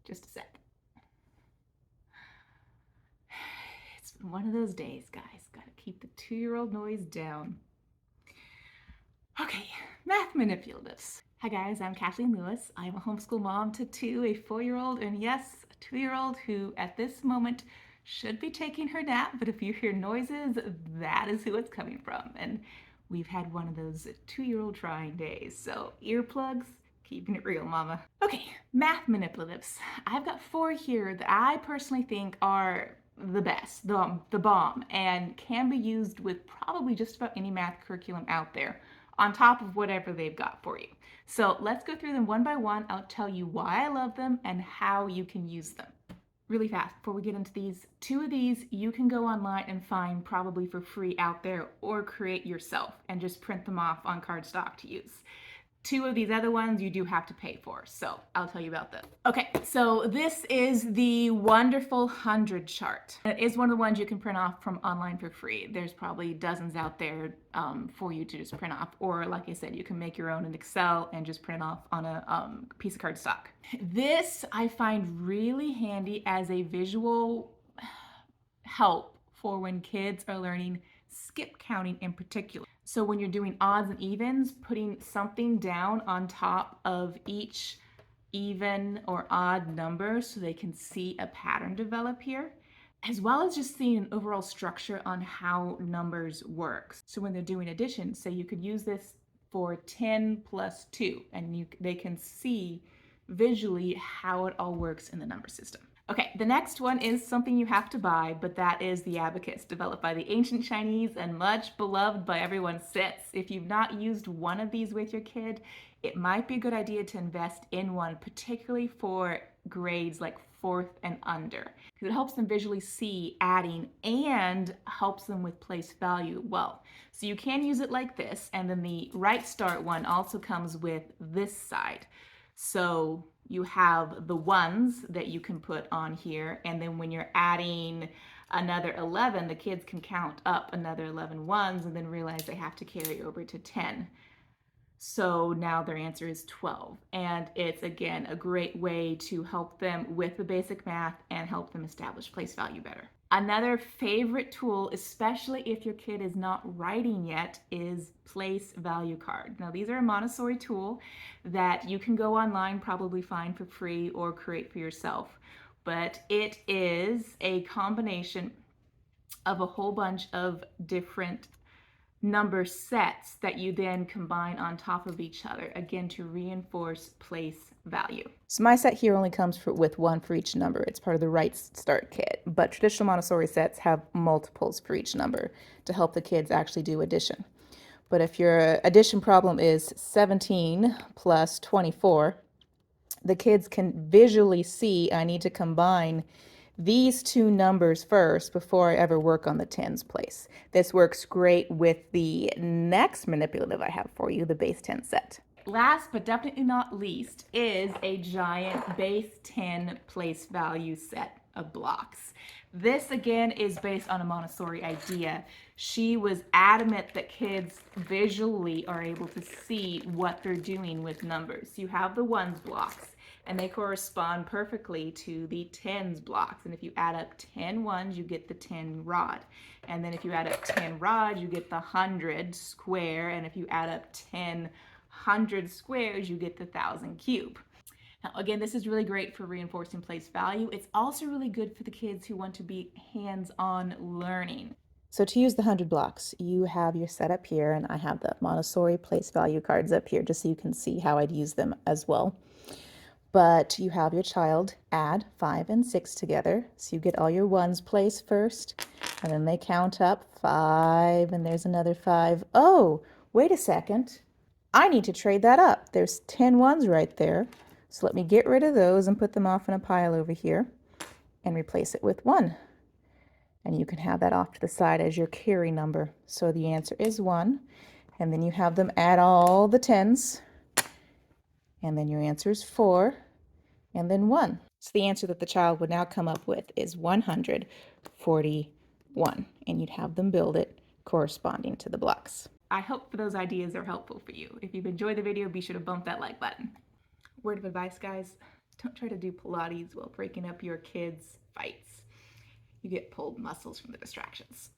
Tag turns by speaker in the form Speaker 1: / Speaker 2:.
Speaker 1: Just a sec. It's been one of those days, guys. Gotta keep the 2-year-old noise down. Okay, math manipulatives. Hi guys, I'm Kathleen Lewis. I'm a homeschool mom to 2, a 4-year-old, and yes, a 2-year-old who at this moment should be taking her nap, but if you hear noises, that is who it's coming from. And we've had one of those 2-year-old trying days, so earplugs, keeping it real, mama. Okay, math manipulatives. I've got 4 here that I personally think are the best, the bomb, and can be used with probably just about any math curriculum out there on top of whatever they've got for you. So let's go through them one by one. I'll tell you why I love them and how you can use them. Really fast, before we get into these, 2 of these you can go online and find probably for free out there or create yourself and just print them off on cardstock to use. 2 of these other ones you do have to pay for, so I'll tell you about them. Okay, so this is the wonderful 100 chart. It is one of the ones you can print off from online for free. There's probably dozens out there for you to just print off, or like I said, you can make your own in Excel and just print it off on a piece of cardstock. This I find really handy as a visual help for when kids are learning skip counting in particular. So when you're doing odds and evens, putting something down on top of each even or odd number so they can see a pattern develop here, as well as just seeing an overall structure on how numbers work. So when they're doing addition, say you could use this for 10 plus 2, and they can see visually how it all works in the number system. Okay, the next one is something you have to buy, but that is the abacus, developed by the ancient Chinese and much beloved by everyone since. If you've not used one of these with your kid, it might be a good idea to invest in one, particularly for grades like 4th and under, because it helps them visually see adding and helps them with place value well. So you can use it like this, and then the Right Start one also comes with this side. So you have the ones that you can put on here, and then when you're adding another 11, the kids can count up another 11 ones and then realize they have to carry over to 10. So now their answer is 12. And it's, again, a great way to help them with the basic math and help them establish place value better. Another favorite tool, especially if your kid is not writing yet, is place value card. Now these are a Montessori tool that you can go online, probably find for free or create for yourself. But it is a combination of a whole bunch of different number sets that you then combine on top of each other, again, to reinforce place value. So my set here only comes with 1 for each number. It's part of the Right Start kit, but traditional Montessori sets have multiples for each number to help the kids actually do addition. But if your addition problem is 17 plus 24, the kids can visually see I need to combine these 2 numbers first before I ever work on the tens place. This works great with the next manipulative I have for you, the base 10 set. Last but definitely not least is a giant base 10 place value set of blocks. This again is based on a Montessori idea. She was adamant that kids visually are able to see what they're doing with numbers. You have the ones blocks, and they correspond perfectly to the tens blocks. And if you add up 10 ones, you get the 10 rod. And then if you add up 10 rod, you get the 100 square. And if you add up 10 100 squares, you get the 1,000 cube. Now, again, this is really great for reinforcing place value. It's also really good for the kids who want to be hands-on learning. So to use the 100 blocks, you have your setup here, and I have the Montessori place value cards up here just so you can see how I'd use them as well. But you have your child add 5 and 6 together. So you get all your ones placed first, and then they count up 5, and there's another 5. Oh, wait a second. I need to trade that up. There's 10 ones right there. So let me get rid of those and put them off in a pile over here and replace it with 1. And you can have that off to the side as your carry number. So the answer is 1. And then you have them add all the 10s. And then your answer is 4. And then 1. So the answer that the child would now come up with is 141. And you'd have them build it corresponding to the blocks. I hope those ideas are helpful for you. If you've enjoyed the video, be sure to bump that like button. Word of advice, guys, Don't try to do Pilates while breaking up your kids' fights. You get pulled muscles from the distractions.